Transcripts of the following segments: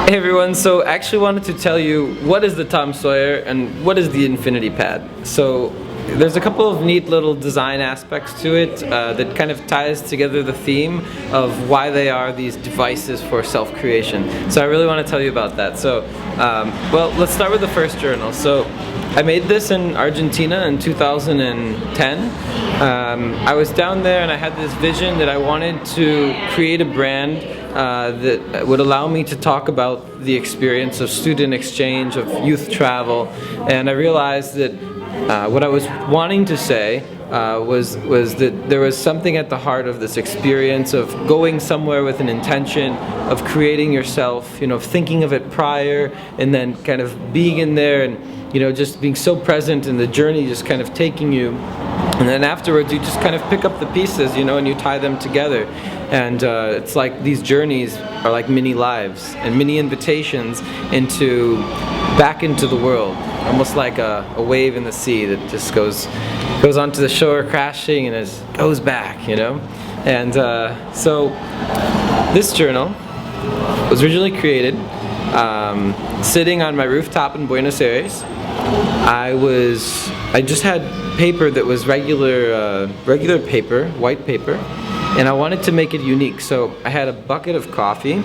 Hey everyone, so I actually wanted to tell you what is the Tom Sawyer and what is the Infinity Pad. So there's a couple of neat little design aspects to it that kind of ties together the theme of why they are these devices for self-creation. So I really want to tell you about that. So, well, let's start with the first journal. So I made this in Argentina in 2010. I was down there and I had this vision that I wanted to create a brand that would allow me to talk about the experience of student exchange, of youth travel, and I realized that what I was wanting to say was that there was something at the heart of this experience of going somewhere with an intention of creating yourself, you know, thinking of it prior and then kind of being in there and, you know, just being so present in the journey, just kind of taking you. And then afterwards you just kind of pick up the pieces, you know, and you tie them together. And it's like these journeys are like mini lives and mini invitations back into the world. Almost like a wave in the sea that just goes onto the shore crashing and goes back, you know. And so this journal was originally created sitting on my rooftop in Buenos Aires. I just had paper that was regular paper, white paper, and I wanted to make it unique. So I had a bucket of coffee,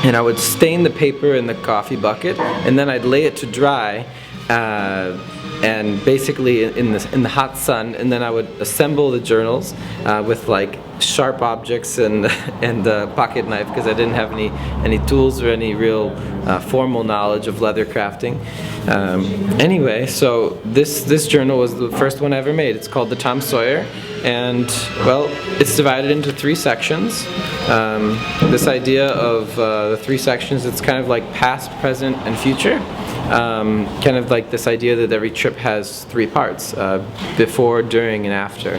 and I would stain the paper in the coffee bucket, and then I'd lay it to dry, and basically in the hot sun, and then I would assemble the journals with like sharp objects and a pocket knife, because I didn't have any tools or any real formal knowledge of leather crafting. Anyway, so this journal was the first one I ever made. It's called the Tom Sawyer, and well, it's divided into 3 sections. This idea of the 3 sections, it's kind of like past, present, and future. Kind of like this idea that every trip has 3 parts, before, during, and after.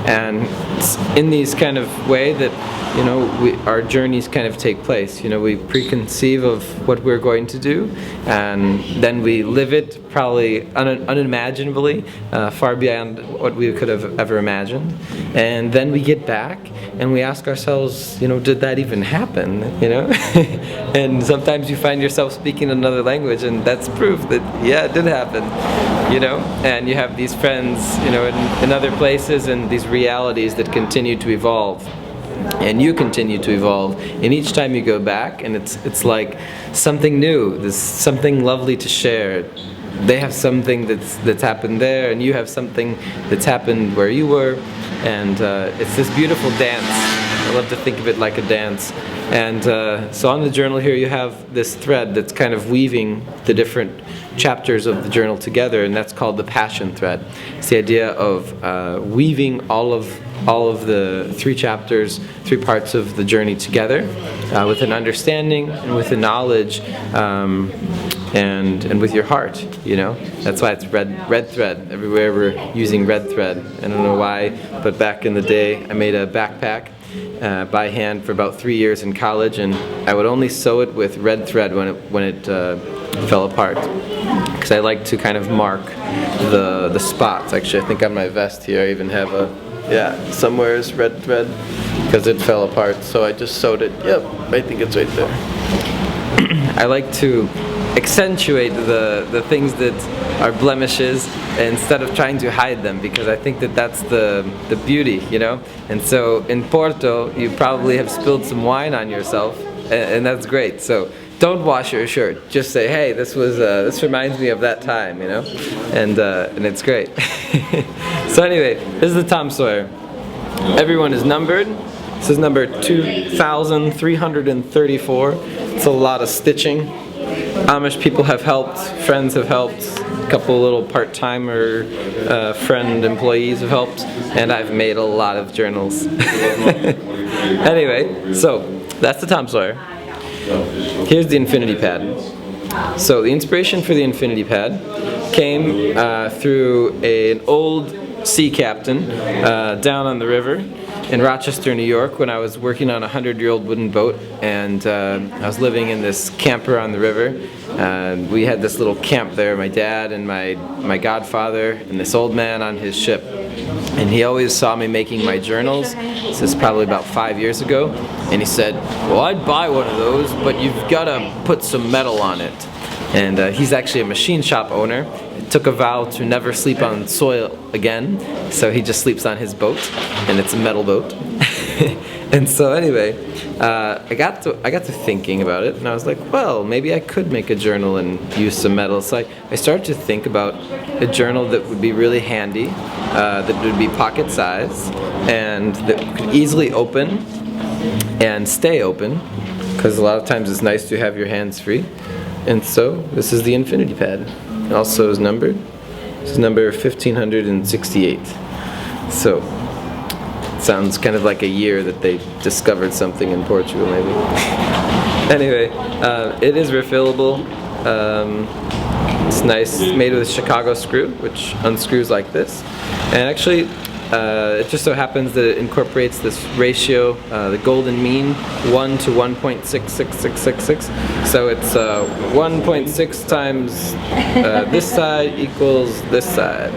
And it's in these kind of way that, you know, our journeys kind of take place. You know, we preconceive of what we're going to do, and then we live it probably unimaginably, far beyond what we could have ever imagined. And then we get back and we ask ourselves, you know, did that even happen, you know? And sometimes you find yourself speaking another language, and that's proof that, yeah, it did happen, you know? And you have these friends, you know, in other places, and these realities that continue to evolve. And you continue to evolve, and each time you go back, and it's like something new, there's something lovely to share. They have something that's happened there, and you have something that's happened where you were, and it's this beautiful dance. I love to think of it like a dance. And so on the journal here you have this thread that's kind of weaving the different chapters of the journal together, and that's called the passion thread. It's the idea of weaving all of the 3 chapters, 3 parts of the journey together with an understanding and with a knowledge, and with your heart, you know. That's why it's red thread. Everywhere we're using red thread. I don't know why, but back in the day I made a backpack by hand for about 3 years in college, and I would only sew it with red thread when it fell apart, because I like to kind of mark the spots. Actually, I think on my vest here I even have somewhere is red thread because it fell apart, so I just sewed it. Yep, I think it's right there. I like to accentuate the things that are blemishes instead of trying to hide them, because I think that that's the beauty, you know. And so in Porto you probably have spilled some wine on yourself, and that's great. So don't wash your shirt, just say, hey, this reminds me of that time, you know. And it's great. So anyway, this is the Tom Sawyer. Everyone is numbered. This is number 2334. It's a lot of stitching. Amish people have helped, friends have helped, a couple little part-timer friend employees have helped, and I've made a lot of journals. Anyway, so that's the Tom Sawyer. Here's the Infinity Pad. So the inspiration for the Infinity Pad came through an old sea captain down on the river in Rochester, New York, when I was working on a 100-year-old wooden boat, and I was living in this camper on the river. And we had this little camp there, my dad and my godfather and this old man on his ship. and he always saw me making my journals. This is probably about 5 years ago, and he said, well, I'd buy one of those, but you've got to put some metal on it. And he's actually a machine shop owner. He took a vow to never sleep on soil again, so he just sleeps on his boat, and it's a metal boat. And so anyway, I got to thinking about it, and I was like, well, maybe I could make a journal and use some metal. So I started to think about a journal that would be really handy, that would be pocket size, and that could easily open and stay open, because a lot of times it's nice to have your hands free. And so this is the Infinity Pad. It also is numbered. This is number 1568. So sounds kind of like a year that they discovered something in Portugal, maybe. Anyway, it is refillable. It's nice, made with Chicago screw, which unscrews like this. And actually, it just so happens that it incorporates this ratio, the golden mean, 1 to 1.66666. So it's 1.6 times this side equals this side.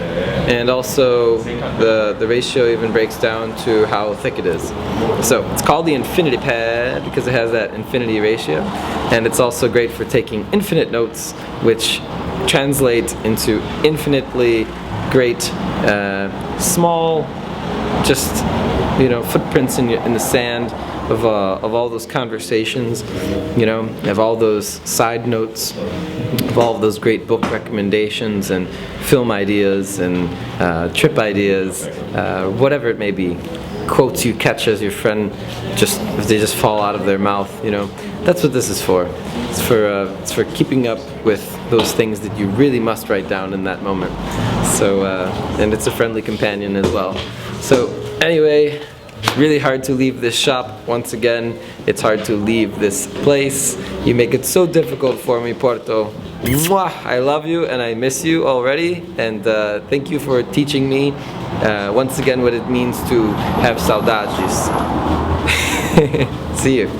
And also the ratio even breaks down to how thick it is. So it's called the Infinity Pad because it has that infinity ratio. And it's also great for taking infinite notes, which translate into infinitely great small, just footprints in the sand of all those conversations, of all those side notes, of all of those great book recommendations and film ideas and trip ideas, whatever it may be, quotes you catch as your friend they just fall out of their mouth. That's what this is for. It's for keeping up with those things that you really must write down in that moment. So and it's a friendly companion as well. So anyway, really hard to leave this shop. Once again, it's hard to leave this place. You make it so difficult for me, Porto. Mwah! I love you and I miss you already. And thank you for teaching me once again what it means to have saudades. See you.